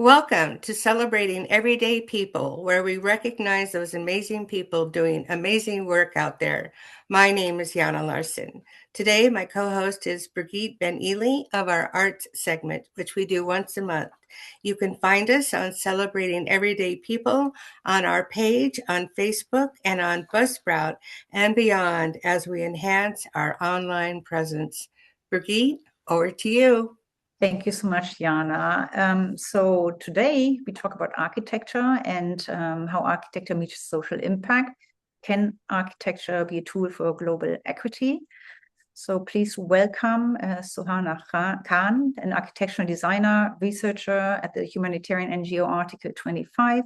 Welcome to Celebrating Everyday People, where we recognize those amazing people doing amazing work out there. My name is Yana Larson. Today, my co-host is Brigitte Ben Ely of our Arts segment, which we do once a month. You can find us on Celebrating Everyday People on our page on Facebook and on Buzzsprout and beyond as we enhance our online presence. Brigitte, over to you. Thank you so much, Jana. So today we talk about architecture and how architecture meets social impact. Can architecture be a tool for global equity? So please welcome Sohana Khan, an architectural designer, researcher at the humanitarian NGO Article 25,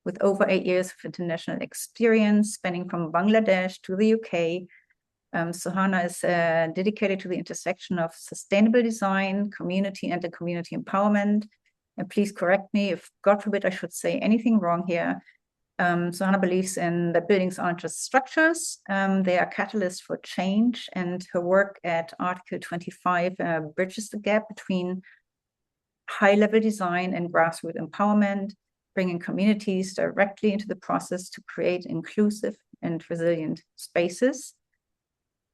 with over 8 years of international experience spanning from Bangladesh to the UK. Sohana is dedicated to the intersection of sustainable design, community, and the community empowerment. And please correct me if, God forbid, I should say anything wrong here. Sohana believes in that buildings aren't just structures, they are catalysts for change, and her work at Article 25 bridges the gap between high-level design and grassroots empowerment, bringing communities directly into the process to create inclusive and resilient spaces.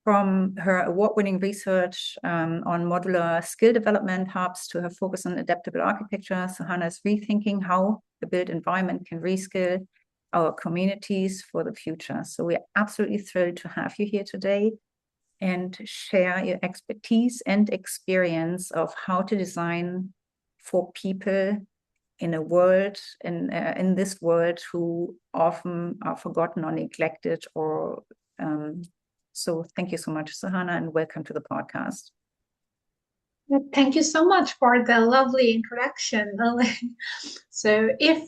From her award-winning research on modular skill development hubs to her focus on adaptable architecture, Sohana is rethinking how the built environment can reskill our communities for the future. So we're absolutely thrilled to have you here today and share your expertise and experience of how to design for people in a world, in this world, who often are forgotten or neglected or so thank you so much, Sohana, and welcome to the podcast. Thank you so much for the lovely introduction. So if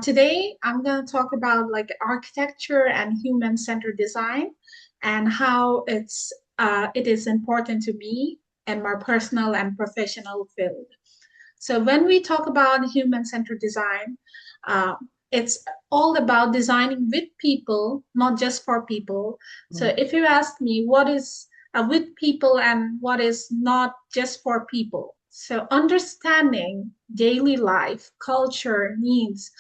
today I'm going to talk about like architecture and human-centered design and how it is important to me and my personal and professional field. So when we talk about human-centered design, it's all about designing with people, not just for people. So if you ask me what is with people and what is not just for people, so understanding daily life, culture, needs,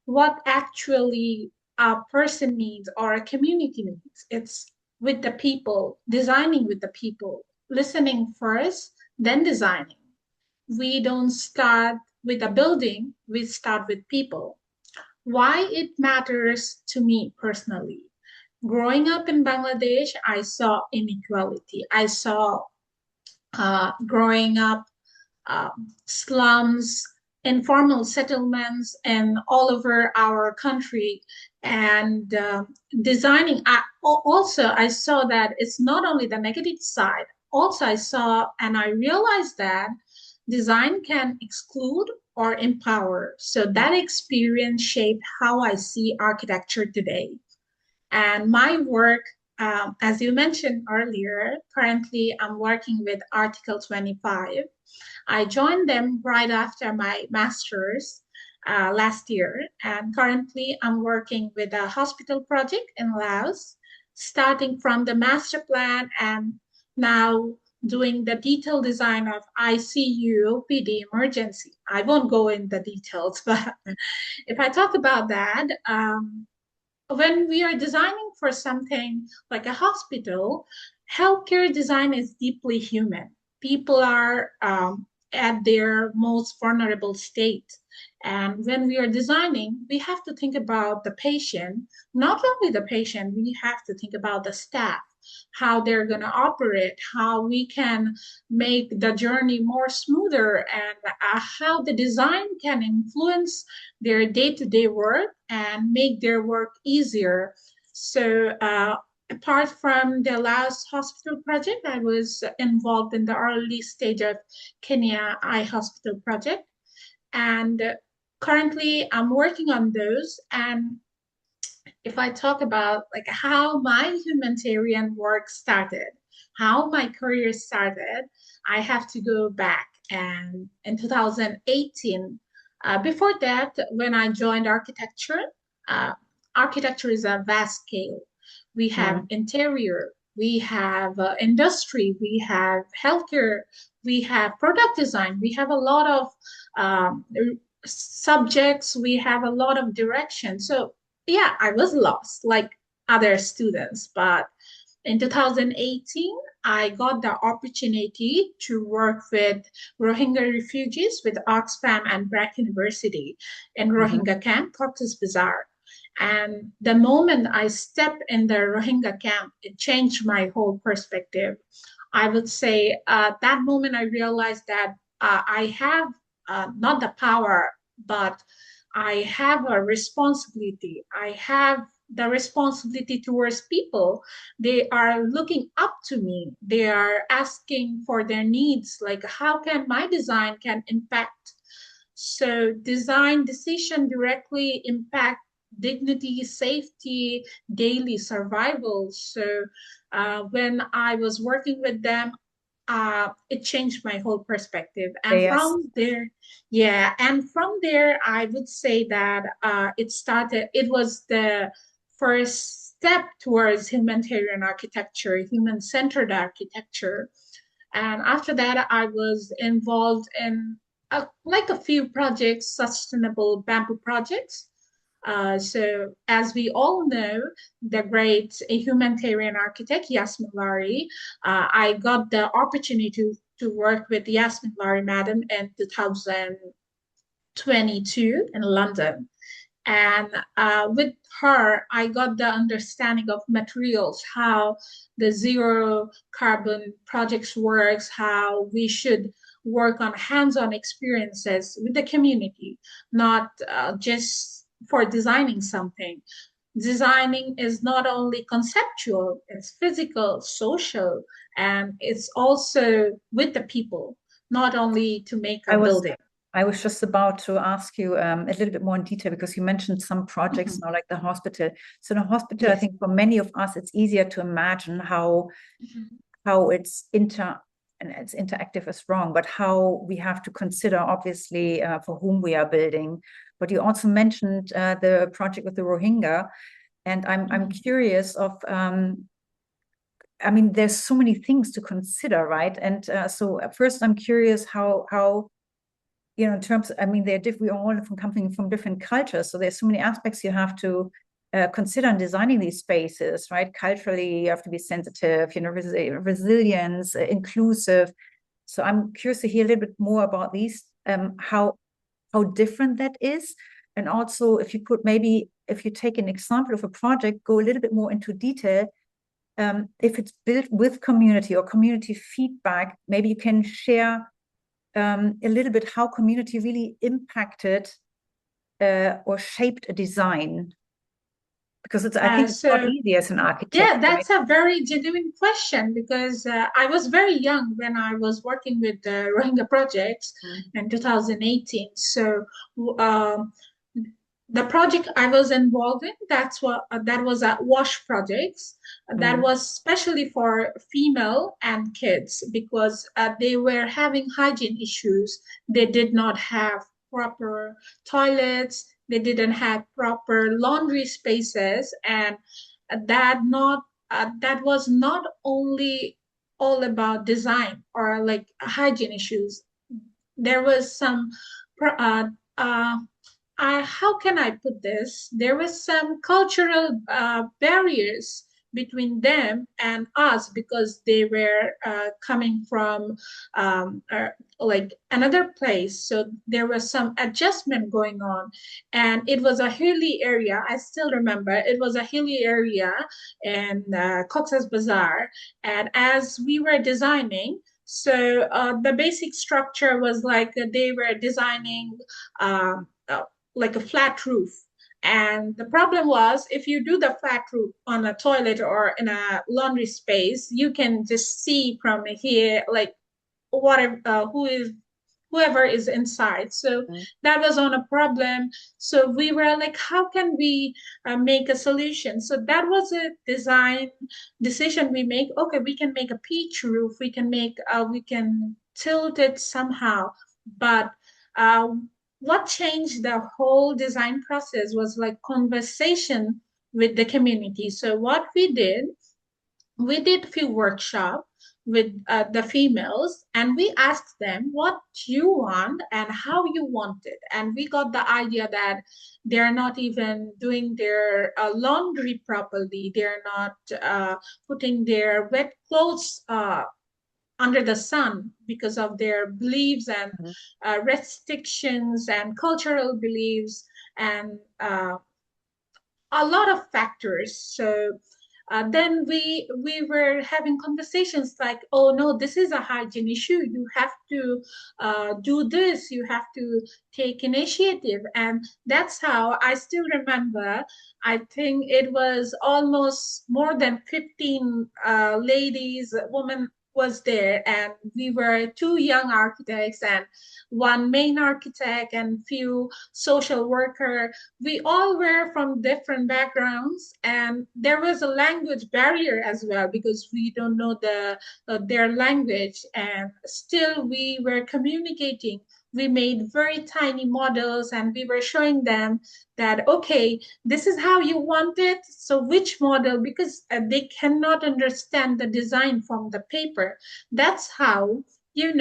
what actually a person needs or a community needs. It's with the people, designing with the people, listening first, then designing. We don't start with a building, we start with people. Why it matters to me personally. Growing up in Bangladesh, I saw inequality. I saw growing up slums, informal settlements, and all over our country. And designing, I saw that it's not only the negative side. Also, I saw and I realized that design can exclude or empower. So that experience shaped how I see architecture today. And my work, as you mentioned earlier, currently I'm working with Article 25. I joined them right after my master's last year. And currently I'm working with a hospital project in Laos, starting from the master plan and now doing the detailed design of ICU PD emergency. I won't go in the details, but if I talk about that, when we are designing for something like a hospital, healthcare design is deeply human. People are at their most vulnerable state. And when we are designing, we have to think about the patient, not only the patient, we have to think about the staff, how they're going to operate, how we can make the journey more smoother, and how the design can influence their day-to-day work and make their work easier. So apart from the last hospital project, I was involved in the early stage of Kenya Eye Hospital project. And currently I'm working on those. And if I talk about like how my humanitarian work started, how my career started, I have to go back. And in 2018, before that, when I joined architecture, uh, architecture is a vast scale. We have interior, we have industry, we have healthcare, we have product design, we have a lot of subjects, we have a lot of direction. So yeah, I was lost like other students, but in 2018, I got the opportunity to work with Rohingya refugees with Oxfam and Brack University in Mhm. Rohingya camp, Cox's Bazar. And the moment I stepped in the Rohingya camp, it changed my whole perspective. I would say that moment I realized that I have not the power, but I have a responsibility. I have the responsibility towards people. They are looking up to me. They are asking for their needs, like how can my design can impact. So design decision directly impact dignity, safety, daily survival. So when I was working with them, it changed my whole perspective. And Yes. from there, yeah, and from there, I would say that it was the first step towards humanitarian architecture, human-centered architecture. And after that, I was involved in like a few projects, sustainable bamboo projects. So, as we all know, the great humanitarian architect Yasmin Lari, I got the opportunity to work with Yasmin Lari, madam, in 2022 in London. And with her, I got the understanding of materials, how the zero carbon projects works, how we should work on hands-on experiences with the community, not just for designing something. Designing is not only conceptual, it's physical, social, and it's also with the people, not only to make a I was building. I was just about to ask you a little bit more in detail because you mentioned some projects Mhm. now, like the hospital. So the hospital, I Yes. think for many of us, it's easier to imagine Mhm. how it's interactive is wrong, but how we have to consider obviously for whom we are building. But you also mentioned the project with the Rohingya, and I'm Mhm. curious of I mean, there's so many things to consider, right? And so at first, I'm curious how in terms, I mean, we're all from coming from different cultures, so there's so many aspects you have to consider in designing these spaces, right? Culturally, you have to be sensitive, resilience, inclusive. So I'm curious to hear a little bit more about these, how different that is, and also if you could maybe, if you take an example of a project, go a little bit more into detail. If it's built with community or community feedback, maybe you can share a little bit how community really impacted or shaped a design, because I think it's not So easy as an architect, yeah, right? that's a very genuine question because I was very young when I was working with the Rohingya projects Mm. in 2018. So um, the project I was involved in, that was a wash projects. That Mm. was especially for female and kids because they were having hygiene issues. They did not have proper toilets. They didn't have proper laundry spaces, and that was not only all about design or like hygiene issues. There was some uh, uh, how can I put this? There was some cultural barriers between them and us because they were coming from like another place. So there was some adjustment going on. And it was a hilly area. I still remember it was a hilly area in Cox's Bazar. And as we were designing, so the basic structure was like they were designing um, like a flat roof. And the problem was if you do the flat roof on a toilet or in a laundry space, you can just see from here like whatever whoever is inside. So Mm. that was on a problem. So we were like, how can we make a solution? So that was a design decision we make. Okay, we can make a peach roof. We can tilt it somehow. But uh, what changed the whole design process was like conversation with the community. So what we did a few workshops. with the females, and we asked them what you want and how you want it. And we got the idea that they're not even doing their laundry properly. They're not putting their wet clothes under the sun because of their beliefs and restrictions and cultural beliefs and a lot of factors. So then we were having conversations like, oh no, this is a hygiene issue. You have to do this. You have to take initiative, and that's how I still remember. I think it was almost more than 15 ladies, women was there, and we were two young architects and one main architect and few social worker. We all were from different backgrounds, and there was a language barrier as well because we don't know their language, and still we were communicating. We made very tiny models and we were showing them that, okay, this is how you want it, so which model, because they cannot understand the design from the paper. That's how, you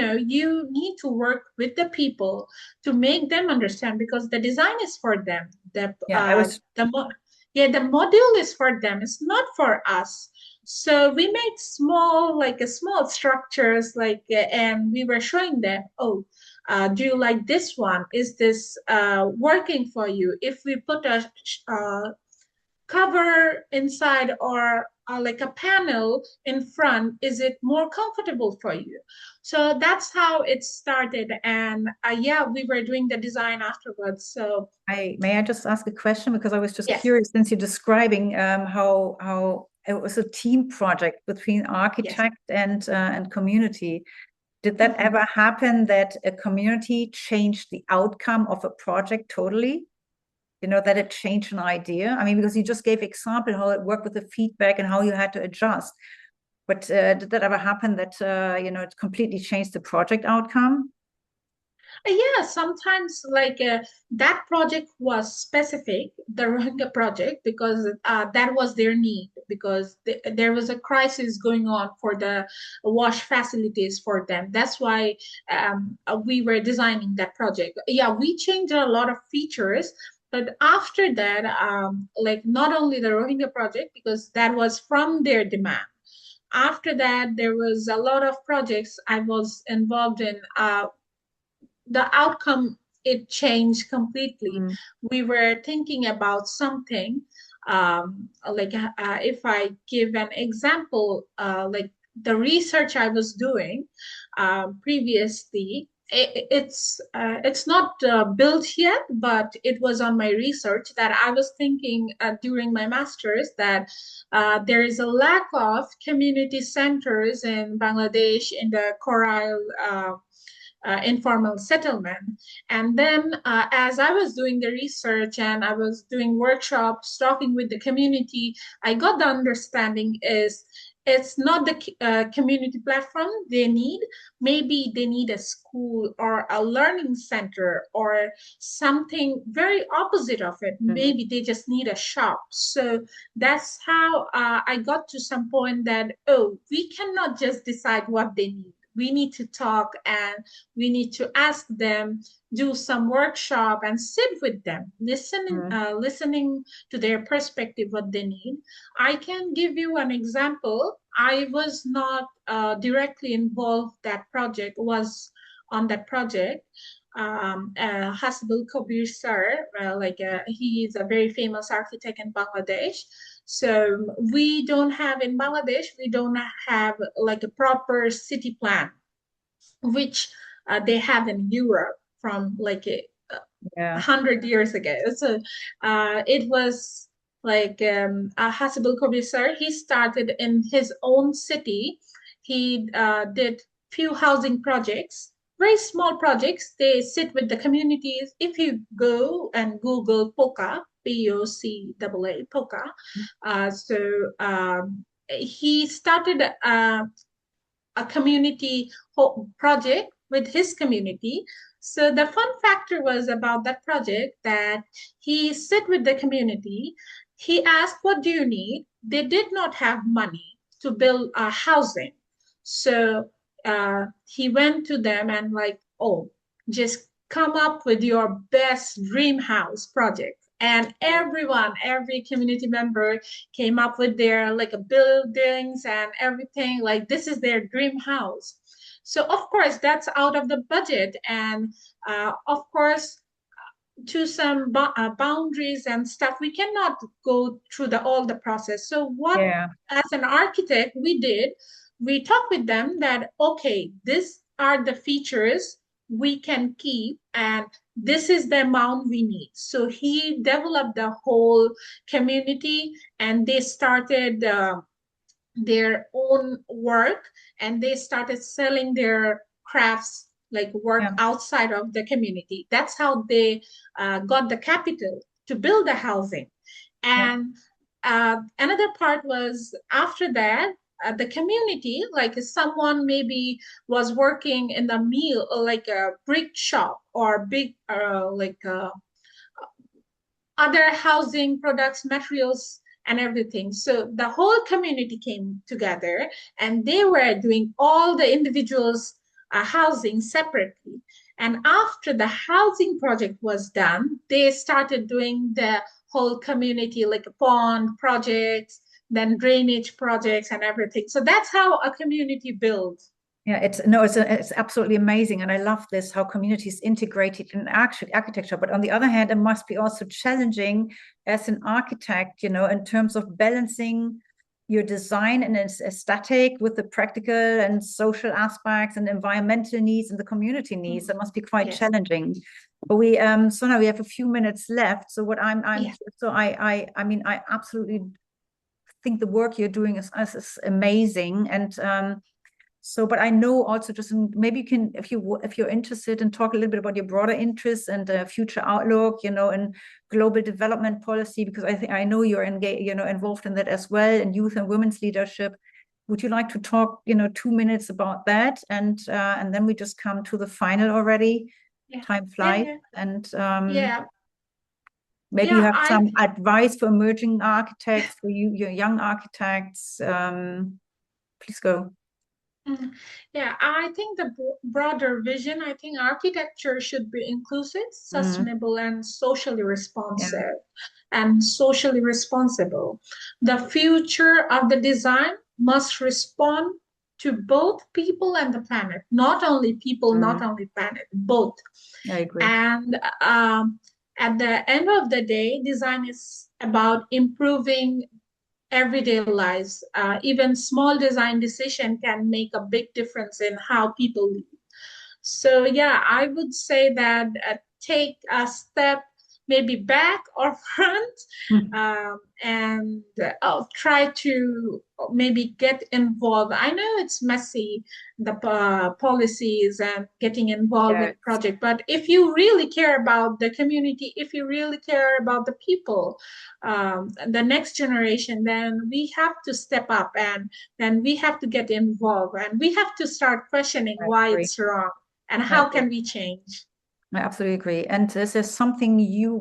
need to work with the people to make them understand, because the design is for them. Yeah, I was The module is for them. It's not for us. So we made small, like a small structures, and we were showing them, oh, do you like this one? Is this working for you? If we put a cover inside or like a panel in front, is it more comfortable for you? So that's how it started. And yeah, we were doing the design afterwards. So may I just ask a question, because I was just yes, curious, since you're describing how it was a team project between yes. architect and community. Did that Mhm. ever happen, that a community changed the outcome of a project totally? That it changed an idea? I mean, because you just gave example how it worked with the feedback and how you had to adjust. But did that ever happen that, it completely changed the project outcome? Yeah, sometimes that project was specific, the Rohingya project, because that was their need, because there was a crisis going on for the wash facilities for them. That's why we were designing that project. Yeah, we changed a lot of features, but after that, not only the Rohingya project, because that was from their demand. After that, there was a lot of projects I was involved in. The outcome, it changed completely. Mm. We were thinking about something, if I give an example, like the research I was doing previously, it's not built yet, but it was on my research that I was thinking during my master's that there is a lack of community centers in Bangladesh in the coral informal settlement. And then, as I was doing the research and I was doing workshops, talking with the community, I got the understanding is it's not the community platform they need. Maybe they need a school or a learning center or something very opposite of it. Mm. Maybe they just need a shop. So that's how I got to some point that, oh, we cannot just decide what they need. We need to talk and we need to ask them, do some workshop and sit with them, Mm. listening to their perspective, what they need. I can give you an example. I was not directly involved. That project was on that project. Hasbul Kabir sir, he is a very famous architect in Bangladesh. So we don't have in Bangladesh, we don't have like a proper city plan, which they have in Europe from Yeah. 100 years ago. So it was Hasibul Kobisar. He started in his own city. He did few housing projects, very small projects. They sit with the communities. If you go and Google POCA, POCAA, POCA, he started a community project with his community. So the fun factor was about that project that he sit with the community. He asked, "What do you need?" They did not have money to build a housing. So he went to them and like, oh, just come up with your best dream house project. And everyone, every community member came up with their like buildings and everything. Like this is their dream house. So of course that's out of the budget, and of course to some boundaries and stuff, we cannot go through the all the process. So what, Yeah. as an architect, we did, we talked with them that okay, these are the features we can keep, and this is the amount we need. So he developed the whole community, and they started their own work, and they started selling their crafts like work Yeah. outside of the community. That's how they got the capital to build the housing. Yeah. And another part was after that, the community, like someone maybe was working in the mill, like a brick shop or big other housing products, materials, and everything. So the whole community came together, and they were doing all the individuals' housing separately. And after the housing project was done, they started doing the whole community, like pond projects, then drainage projects, and everything. So that's how a community builds. Yeah, it's absolutely amazing, and I love this how communities integrated in actually architecture. But on the other hand, it must be also challenging as an architect, in terms of balancing your design and its aesthetic with the practical and social aspects and environmental needs and the community needs. That must be quite Yes. challenging. But Sona, we have a few minutes left. So what Yeah. I mean, I absolutely think the work you're doing is amazing, and so, but I know also maybe you can, if you're interested, and talk a little bit about your broader interests and future outlook, and global development policy, because I know you're engaged, involved in that as well, and youth and women's leadership. Would you like to talk, 2 minutes about that, and then we just come to the final already? Yeah. Time Yeah. flies, Yeah. and Yeah. maybe you Yeah. have some advice for emerging architects, for your young architects. Please go. Mhm. Yeah, I think the broader vision, I think architecture should be inclusive, Mm, sustainable, and socially yeah. responsive and socially responsible. The future of the design must respond to both people and the planet, not only people, not Mm, only planet, both. I agree. And at the end of the day, design is about improving everyday lives. Even small design decision can make a big difference in how people live. So yeah, I would say that take a step maybe back or front, Mm. and try to maybe get involved. I know it's messy, the policies and getting involved in Yes, project, but if you really care about the community, if you really care about the people, the next generation, then we have to step up, and then we have to get involved, and we have to start questioning I why agree. it's wrong and I how agree. can we change. I absolutely agree. And is there something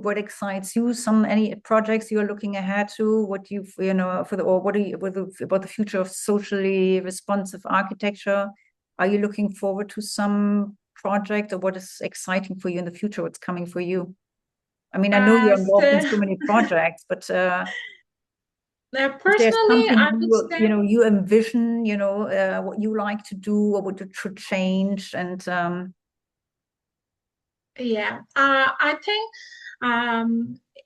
what excites you? Any projects you're looking ahead to? What for or what are you, about the future of socially responsive architecture? Are you looking forward to some project, or what is exciting for you in the future? What's coming for you? I mean, I know you're involved in So so many projects, but if there's personally, something I would say, you envision, what you like to do, or what you should change, and yeah, I think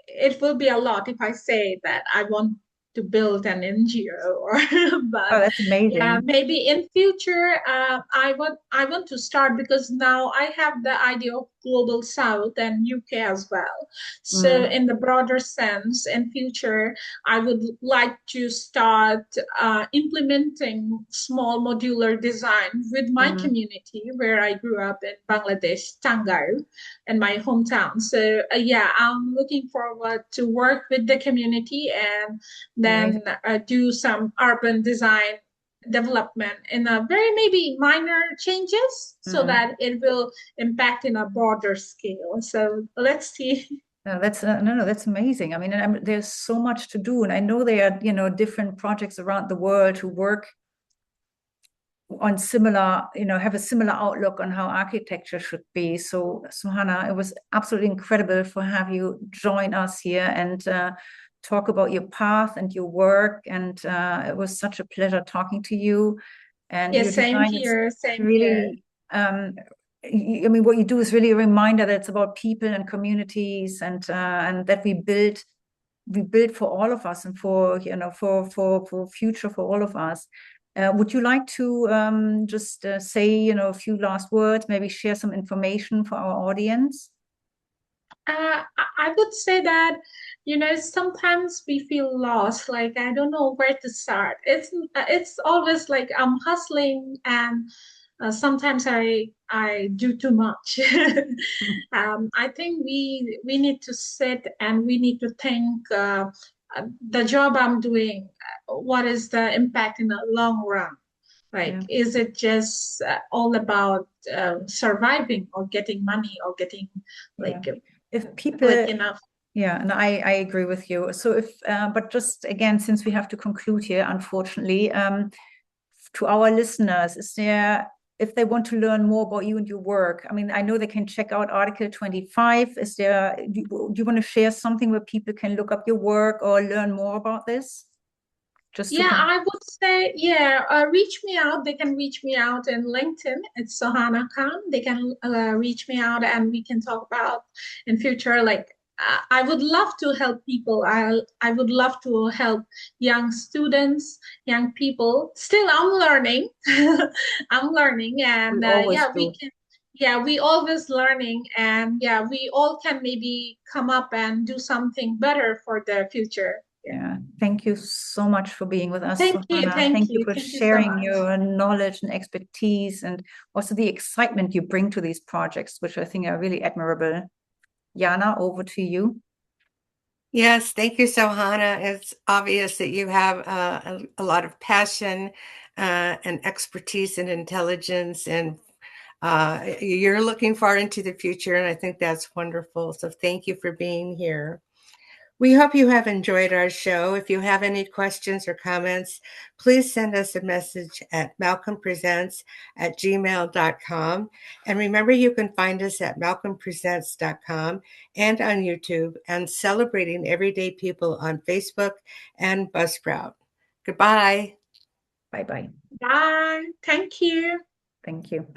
it will be a lot if I say that I want to build an NGO, or oh, but that's yeah, amazing. maybe in future I want to start, because now I have the idea of global South and UK as well. So Mm, in the broader sense, in future, I would like to start implementing small modular design with my mm, community where I grew up in Bangladesh, Tangai, in my hometown. So yeah, I'm looking forward to work with the community, and then amazing. do some urban design development in a very maybe minor changes, so Mm. that it will impact in a broader scale. So let's see. No, that's no, that's amazing. I mean, there's so much to do, and I know there are different projects around the world who work on similar, have a similar outlook on how architecture should be. So Sohana, it was absolutely incredible for have you join us here and talk about your path and your work. And it was such a pleasure talking to you. And Yeah, your same design is here, same here. really, I mean, what you do is really a reminder that it's about people and communities, and that we build for all of us and for for future for all of us. Would you like to just say a few last words, maybe share some information for our audience? I would say that, sometimes we feel lost, like I don't know where to start. It's always like I'm hustling, and sometimes I do too much. I think we need to sit and we need to think, the job I'm doing, what is the impact in the long run? Like, Yeah. is it just all about surviving or getting money or getting Yeah. like If people, good enough? yeah, and I agree with you. So if, but just again, since we have to conclude here, unfortunately, to our listeners, is there, if they want to learn more about you and your work, I mean, I know they can check out Article 25. Is there, do you want to share something where people can look up your work or learn more about this? Just to Yeah, I would say, yeah, reach me out. They can reach me out in LinkedIn. It's Sohana Khan. They can reach me out and we can talk about in future. Like, I would love to help people. I would love to help young students, young people. Still, I'm learning. I'm learning, we and always yeah, we do. can. Yeah, we always learning, and yeah, we all can maybe come up and do something better for the future. Yeah. Yeah, thank you so much for being with us, Sohana. Thank you for Thank you so sharing much. your knowledge and expertise, and also the excitement you bring to these projects, which I think are really admirable. Jana, over to you. Yes, thank you, Sohana. It's obvious that you have a lot of passion and expertise and intelligence, and you're looking far into the future, and I think that's wonderful. So thank you for being here. We hope you have enjoyed our show. If you have any questions or comments, please send us a message at malcolmpresents@gmail.com. And remember, you can find us at malcolmpresents.com and on YouTube, and Celebrating Everyday People on Facebook and Buzzsprout. Goodbye. Bye-bye. Bye. Thank you. Thank you.